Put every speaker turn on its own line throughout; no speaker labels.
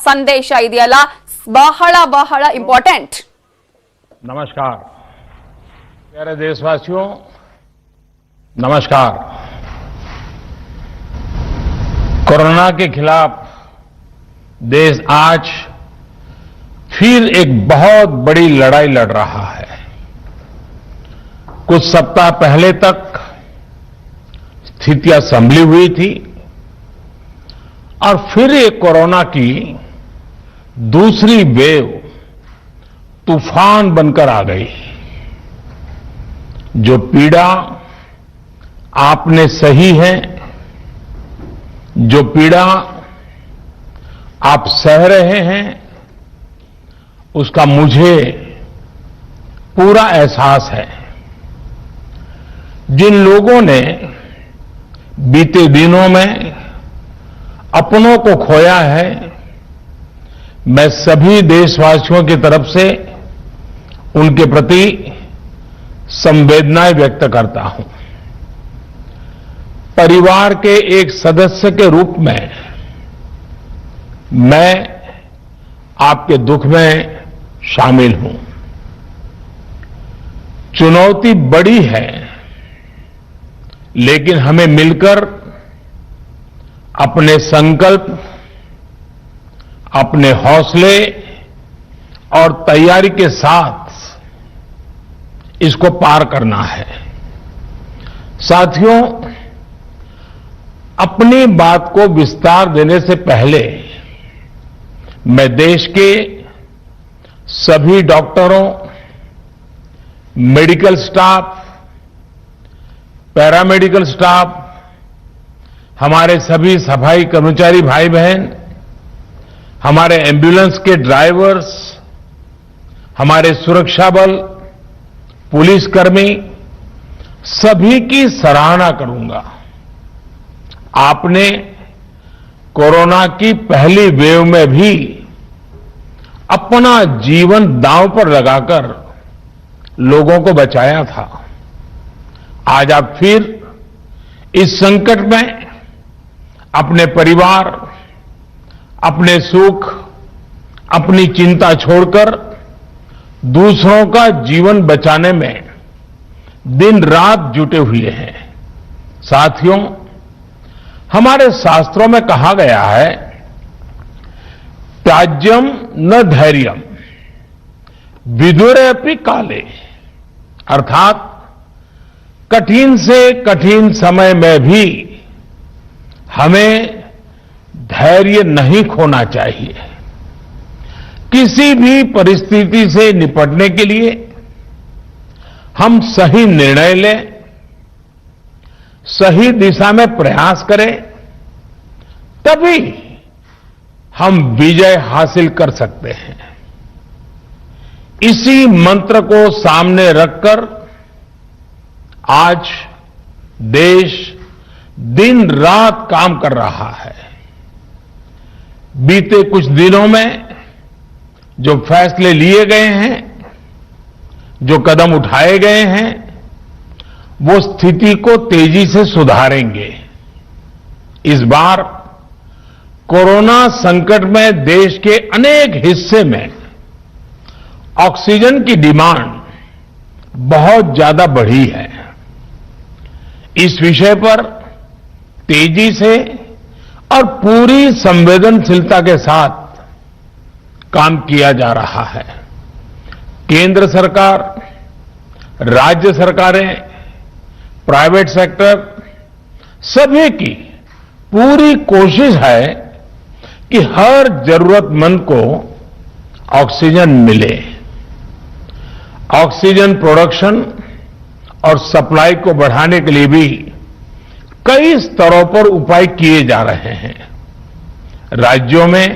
ಸಂದೇಶ ಇದೆಯಲ್ಲ ಬಹಳ ಬಹಳ ಇಂಪಾರ್ಟೆಂಟ್.
नमस्कार प्यारे देशवासियों, नमस्कार। कोरोना के खिलाफ देश आज फिर एक बहुत बड़ी लड़ाई लड़ रहा है। कुछ सप्ताह पहले तक स्थितियां संभली हुई थी और फिर एक कोरोना की दूसरी वेव तूफान बनकर आ गई। जो पीड़ा आपने सही है, जो पीड़ा आप सह रहे हैं, उसका मुझे पूरा एहसास है। जिन लोगों ने बीते दिनों में अपनों को खोया है, मैं सभी देशवासियों की तरफ से उनके प्रति संवेदनाएं व्यक्त करता हूं। परिवार के एक सदस्य के रूप में मैं आपके दुख में शामिल हूं। चुनौती बड़ी है, लेकिन हमें मिलकर अपने संकल्प, अपने हौसले और तैयारी के साथ इसको पार करना है। साथियों, अपनी बात को विस्तार देने से पहले मैं देश के सभी डॉक्टरों, मेडिकल स्टाफ, पैरामेडिकल स्टाफ, हमारे सभी सफाई कर्मचारी भाई बहन, हमारे एम्बुलेंस के ड्राइवर्स, हमारे सुरक्षा बल, पुलिसकर्मी, सभी की सराहना करूंगा। आपने कोरोना की पहली वेव में भी अपना जीवन दांव पर लगाकर लोगों को बचाया था। आज आप फिर इस संकट में अपने परिवार, अपने सुख, अपनी चिंता छोड़कर दूसरों का जीवन बचाने में दिन रात जुटे हुए हैं। साथियों, हमारे शास्त्रों में कहा गया है, त्याज्यम न धैर्यम विदुरेऽपि काले, अर्थात कठिन से कठिन समय में भी हमें धैर्य नहीं खोना चाहिए। किसी भी परिस्थिति से निपटने के लिए हम सही निर्णय लें, सही दिशा में प्रयास करें, तभी हम विजय हासिल कर सकते हैं। इसी मंत्र को सामने रखकर आज देश दिन रात काम कर रहा है। बीते कुछ दिनों में जो फैसले लिए गए हैं, जो कदम उठाए गए हैं, वो स्थिति को तेजी से सुधारेंगे। इस बार कोरोना संकट में देश के अनेक हिस्से में ऑक्सीजन की डिमांड बहुत ज्यादा बढ़ी है। इस विषय पर तेजी से और पूरी संवेदनशीलता के साथ काम किया जा रहा है। केंद्र सरकार, राज्य सरकारें, प्राइवेट सेक्टर, सभी की पूरी कोशिश है कि हर जरूरतमंद को ऑक्सीजन मिले। ऑक्सीजन प्रोडक्शन और सप्लाई को बढ़ाने के लिए भी कई स्तरों पर उपाय किए जा रहे हैं। राज्यों में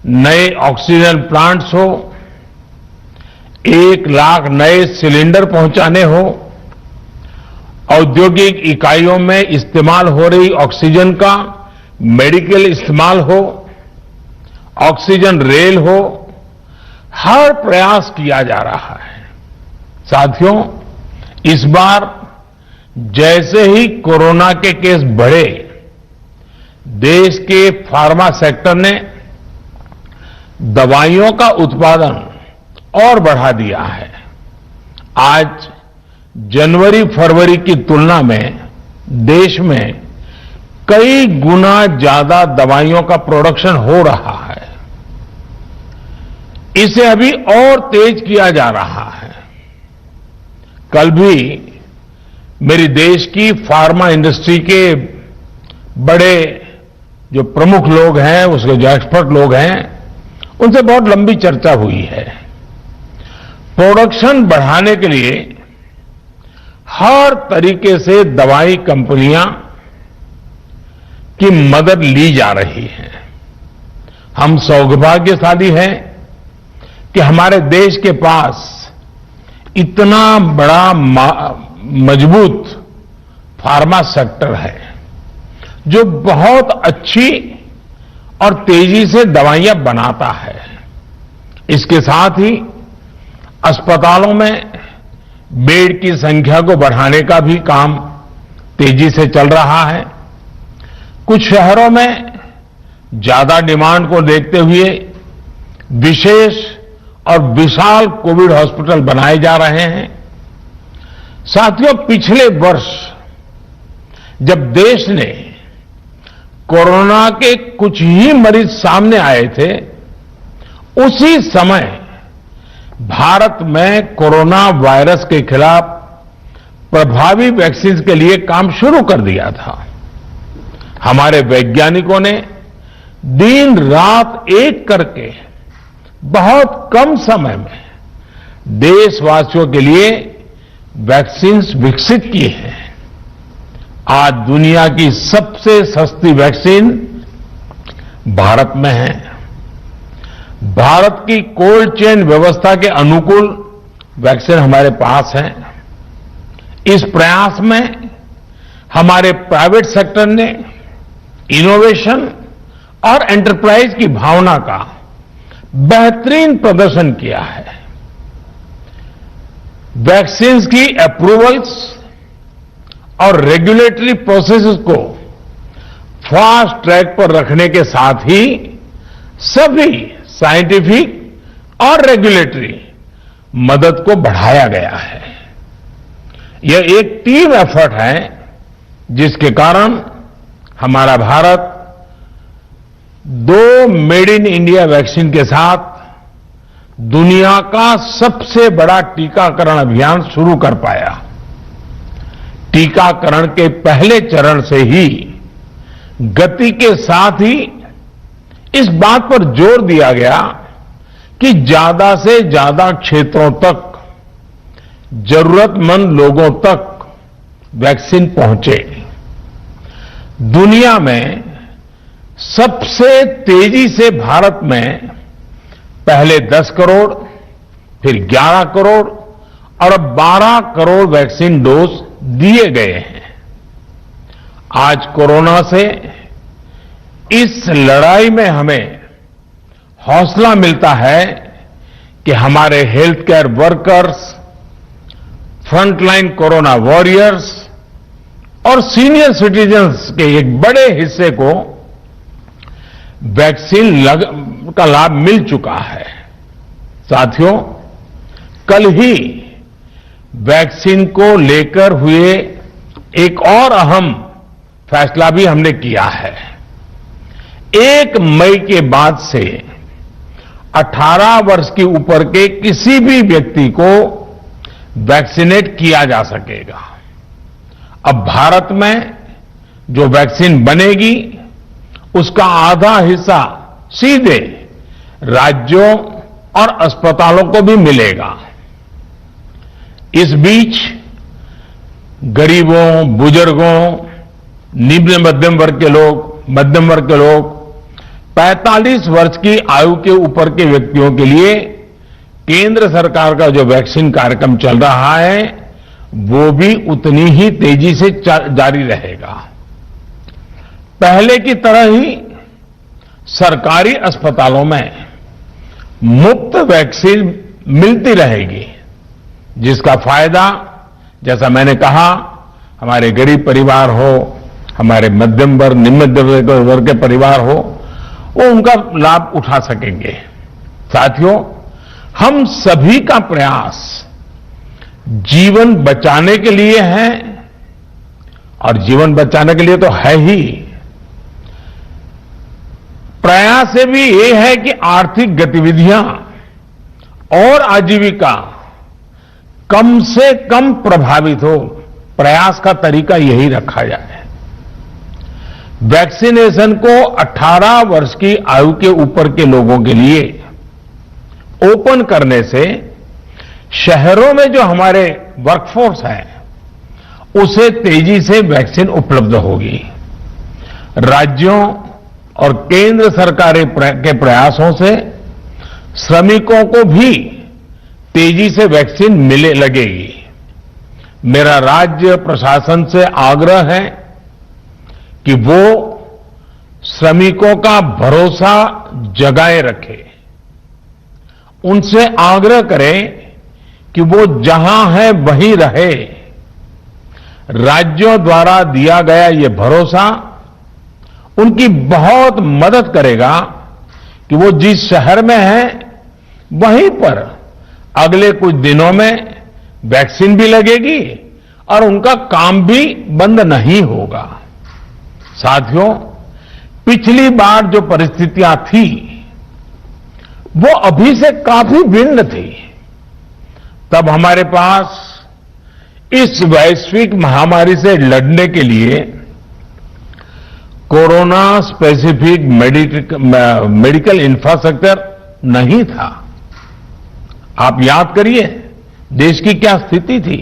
नए ऑक्सीजन प्लांट्स हो, 1 लाख नए सिलेंडर पहुंचाने हो, औद्योगिक इकाइयों में इस्तेमाल हो रही ऑक्सीजन का मेडिकल इस्तेमाल हो, ऑक्सीजन रेल हो, हर प्रयास किया जा रहा है। साथियों, इस बार जैसे ही कोरोना के केस बढ़े, देश के फार्मा सेक्टर ने दवाइयों का उत्पादन और बढ़ा दिया है। आज जनवरी फरवरी की तुलना में देश में कई गुना ज्यादा दवाइयों का प्रोडक्शन हो रहा है। इसे अभी और तेज किया जा रहा है। कल भी मेरी देश की फार्मा इंडस्ट्री के बड़े जो प्रमुख लोग हैं, उसके जो एक्सपर्ट लोग हैं, उनसे बहुत लंबी चर्चा हुई है। प्रोडक्शन बढ़ाने के लिए हर तरीके से दवाई कंपनियां की मदद ली जा रही है। हम सौभाग्यशाली हैं कि हमारे देश के पास इतना बड़ा मजबूत फार्मा सेक्टर है जो बहुत अच्छी और तेजी से दवाइयां बनाता है। इसके साथ ही अस्पतालों में बेड की संख्या को बढ़ाने का भी काम तेजी से चल रहा है। कुछ शहरों में ज्यादा डिमांड को देखते हुए विशेष और विशाल कोविड हॉस्पिटल बनाए जा रहे हैं। साथियों, पिछले वर्ष जब देश ने कोरोना के कुछ ही मरीज सामने आए थे, उसी समय भारत में कोरोना वायरस के खिलाफ प्रभावी वैक्सीन के लिए काम शुरू कर दिया था। हमारे वैज्ञानिकों ने दिन रात एक करके बहुत कम समय में देशवासियों के लिए वैक्सीन विकसित की है। आज दुनिया की सबसे सस्ती वैक्सीन भारत में है। भारत की कोल्ड चेन व्यवस्था के अनुकूल वैक्सीन हमारे पास है। इस प्रयास में हमारे प्राइवेट सेक्टर ने इनोवेशन और एंटरप्राइज की भावना का बेहतरीन प्रदर्शन किया है। वैक्सीन की अप्रूवल्स और रेगुलेटरी प्रोसेसेस को फास्ट ट्रैक पर रखने के साथ ही सभी साइंटिफिक और रेगुलेटरी मदद को बढ़ाया गया है। यह एक टीम एफर्ट है जिसके कारण हमारा Bharat 2 made in India vaccine के साथ दुनिया का सबसे बड़ा टीकाकरण अभियान शुरू कर पाया। टीकाकरण के पहले चरण से ही गति के साथ ही इस बात पर जोर दिया गया कि ज्यादा से ज्यादा क्षेत्रों तक, जरूरतमंद लोगों तक वैक्सीन पहुंचे। दुनिया में सबसे तेजी से भारत में पहले 10 करोड़, फिर 11 करोड़ और अब 12 करोड़ वैक्सीन डोज दिए गए हैं। आज कोरोना से इस लड़ाई में हमें हौसला मिलता है कि हमारे health care workers, frontline corona warriors और सीनियर सिटीजन्स के एक बड़े हिस्से को वैक्सीन का लाभ मिल चुका है। साथियों, कल ही वैक्सीन को लेकर हुए एक और अहम फैसला भी हमने किया है। 1 मई के बाद से 18 वर्ष के ऊपर के किसी भी व्यक्ति को वैक्सीनेट किया जा सकेगा। अब भारत में जो वैक्सीन बनेगी उसका आधा हिस्सा सीधे राज्यों और अस्पतालों को भी मिलेगा। इस बीच गरीबों, बुजुर्गों, निम्न मध्यम वर्ग के लोग, 45 वर्ष की आयु के ऊपर के व्यक्तियों के लिए केंद्र सरकार का जो वैक्सीन कार्यक्रम चल रहा है वो भी उतनी ही तेजी से जारी रहेगा। पहले की तरह ही सरकारी अस्पतालों में मुफ्त वैक्सीन मिलती रहेगी, जिसका फायदा, जैसा मैंने कहा, हमारे गरीब परिवार हो, हमारे मध्यम वर्ग, निम्न मध्यम वर्ग के परिवार हो, वो उनका लाभ उठा सकेंगे। साथियों, हम सभी का प्रयास जीवन बचाने के लिए है, और जीवन बचाने के लिए तो है ही, प्रयास से भी ये है कि आर्थिक गतिविधियां और आजीविका कम से कम प्रभावित हो। प्रयास का तरीका यही रखा जाए। वैक्सीनेशन को 18 वर्ष की आयु के ऊपर के लोगों के लिए ओपन करने से शहरों में जो हमारे वर्कफोर्स है उसे तेजी से वैक्सीन उपलब्ध होगी। राज्यों और केंद्र सरकारें के प्रयासों से श्रमिकों को भी तेजी से वैक्सीन मिले लगेगी। मेरा राज्य प्रशासन से आग्रह है कि वो श्रमिकों का भरोसा जगाए रखे। उनसे आग्रह करें कि वो जहां है वहीं रहे। राज्यों द्वारा दिया गया ये भरोसा उनकी बहुत मदद करेगा कि वो जिस शहर में है वहीं पर अगले कुछ दिनों में वैक्सीन भी लगेगी और उनका काम भी बंद नहीं होगा। साथियों, पिछली बार जो परिस्थितियां थी वो अभी से काफी भिन्न थी। तब हमारे पास इस वैश्विक महामारी से लड़ने के लिए कोरोना स्पेसिफिक मेडिकल इंफ्रास्ट्रक्चर नहीं था। आप याद करिए देश की क्या स्थिति थी।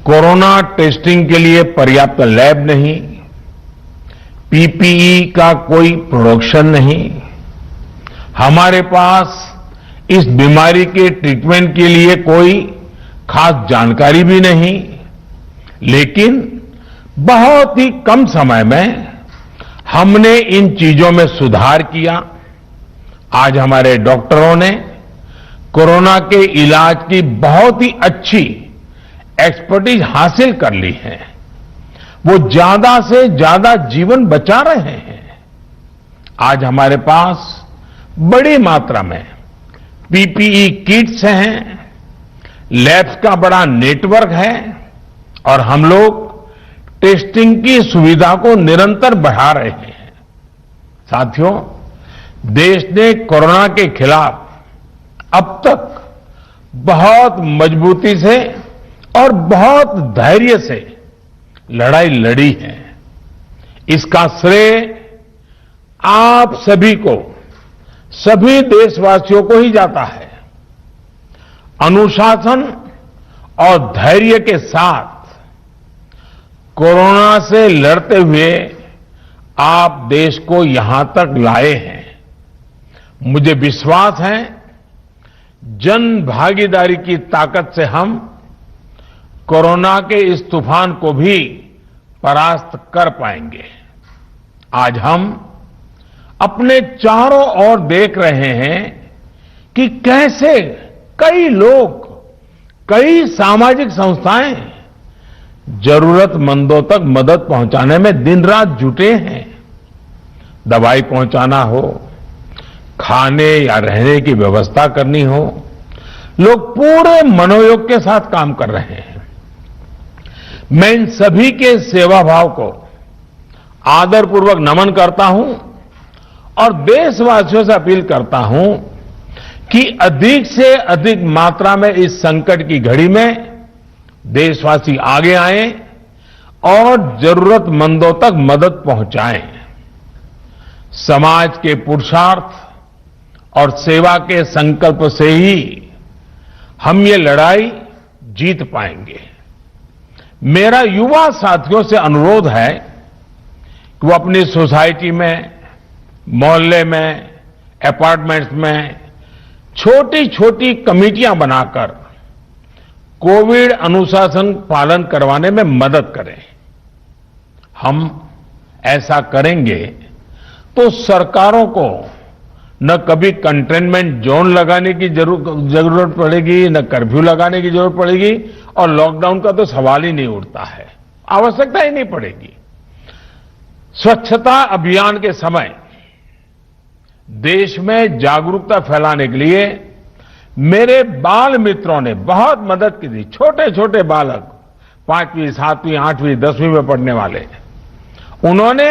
कोरोना टेस्टिंग के लिए पर्याप्त लैब नहीं, पीपीई का कोई प्रोडक्शन नहीं, हमारे पास इस बीमारी के ट्रीटमेंट के लिए कोई खास जानकारी भी नहीं। लेकिन बहुत ही कम समय में हमने इन चीजों में सुधार किया। आज हमारे डॉक्टरों ने कोरोना के इलाज की बहुत ही अच्छी एक्सपर्टीज हासिल कर ली है। वो ज्यादा से ज्यादा जीवन बचा रहे हैं। आज हमारे पास बड़ी मात्रा में पीपीई किट्स हैं, लैब्स का बड़ा नेटवर्क है और हम लोग टेस्टिंग की सुविधा को निरंतर बढ़ा रहे हैं। साथियों, देश ने कोरोना के खिलाफ अब तक बहुत मजबूती से और बहुत धैर्य से लड़ाई लड़ी है। इसका श्रेय आप सभी को, सभी देशवासियों को ही जाता है। अनुशासन और धैर्य के साथ कोरोना से लड़ते हुए आप देश को यहां तक लाए हैं। मुझे विश्वास है जन भागीदारी की ताकत से हम कोरोना के इस तूफान को भी परास्त कर पाएंगे। आज हम अपने चारों ओर देख रहे हैं कि कैसे कई लोग, कई सामाजिक संस्थाएं जरूरतमंदों तक मदद पहुंचाने में दिन रात जुटे हैं। दवाई पहुंचाना हो, खाने या रहने की व्यवस्था करनी हो, लोग पूरे मनोयोग के साथ काम कर रहे हैं। मैं इन सभी के सेवा भाव को आदरपूर्वक नमन करता हूं और देशवासियों से अपील करता हूं कि अधिक से अधिक मात्रा में इस संकट की घड़ी में देशवासी आगे आएं और जरूरतमंदों तक मदद पहुंचाएं। समाज के पुरुषार्थ और सेवा के संकल्प से ही हम ये लड़ाई जीत पाएंगे। मेरा युवा साथियों से अनुरोध है कि वो अपनी सोसाइटी में, मोहल्ले में, अपार्टमेंट्स में छोटी छोटी कमेटियां बनाकर कोविड अनुशासन पालन करवाने में मदद करें। हम ऐसा करेंगे तो सरकारों को न कभी कंटेनमेंट जोन लगाने की जरूरत पड़ेगी, न कर्फ्यू लगाने की जरूरत पड़ेगी और लॉकडाउन का तो सवाल ही नहीं उठता है, आवश्यकता ही नहीं पड़ेगी। स्वच्छता अभियान के समय देश में जागरूकता फैलाने के लिए मेरे बाल मित्रों ने बहुत मदद की थी। छोटे छोटे बालक 5वीं, 7वीं, 8वीं, 10वीं में पढ़ने वाले, उन्होंने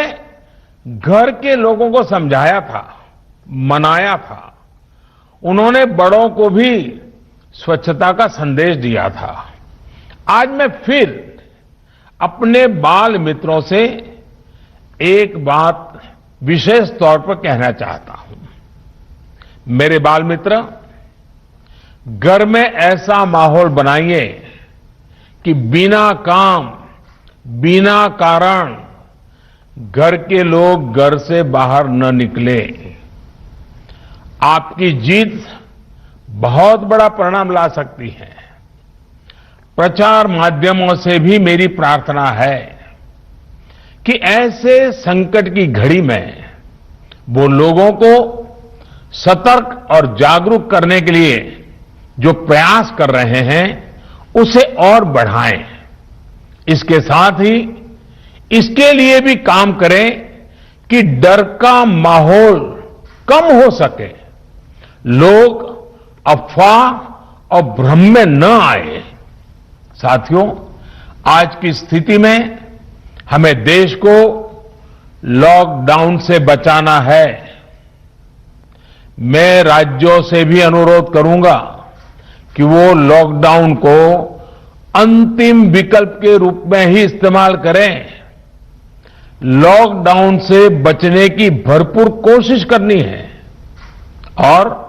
घर के लोगों को समझाया था, मनाया था। उन्होंने बड़ों को भी स्वच्छता का संदेश दिया था। आज मैं फिर अपने बाल मित्रों से एक बात विशेष तौर पर कहना चाहता हूं। मेरे बाल मित्र, घर में ऐसा माहौल बनाइए कि बिना काम, बिना कारण घर के लोग घर से बाहर न निकले। आपकी जीत बहुत बड़ा परिणाम ला सकती है। प्रचार माध्यमों से भी मेरी प्रार्थना है कि ऐसे संकट की घड़ी में वो लोगों को सतर्क और जागरूक करने के लिए जो प्रयास कर रहे हैं उसे और बढ़ाएं। इसके साथ ही इसके लिए भी काम करें कि डर का माहौल कम हो सके, लोग अफवाह और भ्रम में न आए। साथियों, आज की स्थिति में हमें देश को लॉकडाउन से बचाना है। मैं राज्यों से भी अनुरोध करूंगा कि वो लॉकडाउन को अंतिम विकल्प के रूप में ही इस्तेमाल करें। लॉकडाउन से बचने की भरपूर कोशिश करनी है और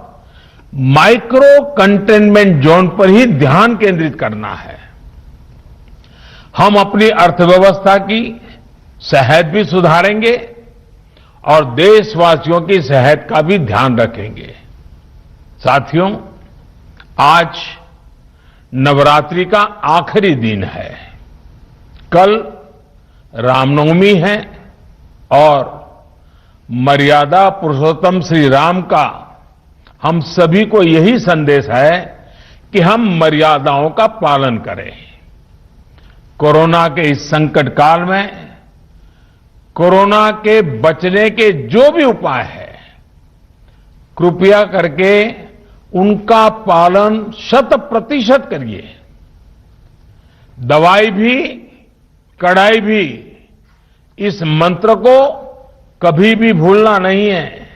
माइक्रो कंटेनमेंट जोन पर ही ध्यान केंद्रित करना है। हम अपनी अर्थव्यवस्था की सेहत भी सुधारेंगे और देशवासियों की सेहत का भी ध्यान रखेंगे। साथियों, आज नवरात्रि का आखिरी दिन है। कल रामनवमी है और मर्यादा पुरुषोत्तम श्री राम का हम सभी को यही संदेश है कि हम मर्यादाओं का पालन करें। कोरोना के इस संकट काल में कोरोना के बचने के जो भी उपाय है, कृपया करके उनका पालन 100% करिए। दवाई भी, कड़ाई भी, इस मंत्र को कभी भी भूलना नहीं है।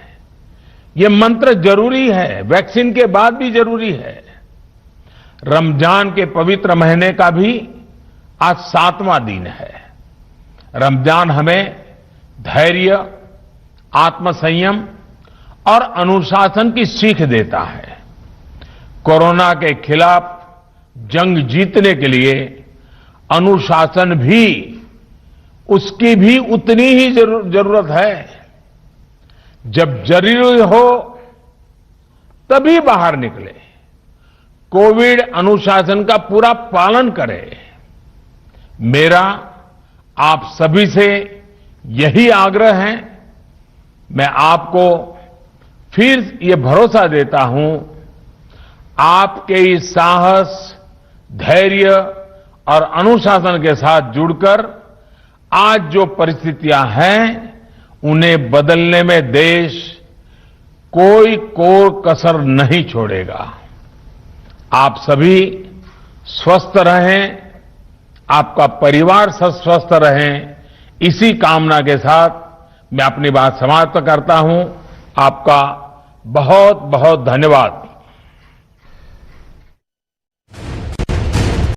ये मंत्र जरूरी है, वैक्सीन के बाद भी जरूरी है। रमजान के पवित्र महीने का भी आज 7वां दिन है। रमजान हमें धैर्य, आत्मसंयम और अनुशासन की सीख देता है। कोरोना के खिलाफ जंग जीतने के लिए अनुशासन भी, उसकी भी उतनी ही जरूरत है। जब जरूरी हो तभी बाहर निकले, कोविड अनुशासन का पूरा पालन करें। मेरा आप सभी से यही आग्रह है। मैं आपको फिर ये भरोसा देता हूं, आपके इस साहस, धैर्य और अनुशासन के साथ जुड़कर आज जो परिस्थितियां हैं उन्हें बदलने में देश कोई कोर कसर नहीं छोड़ेगा। आप सभी स्वस्थ रहें, आपका परिवार स्वस्थ रहे, इसी कामना के साथ मैं अपनी बात समाप्त करता हूं। आपका बहुत बहुत धन्यवाद।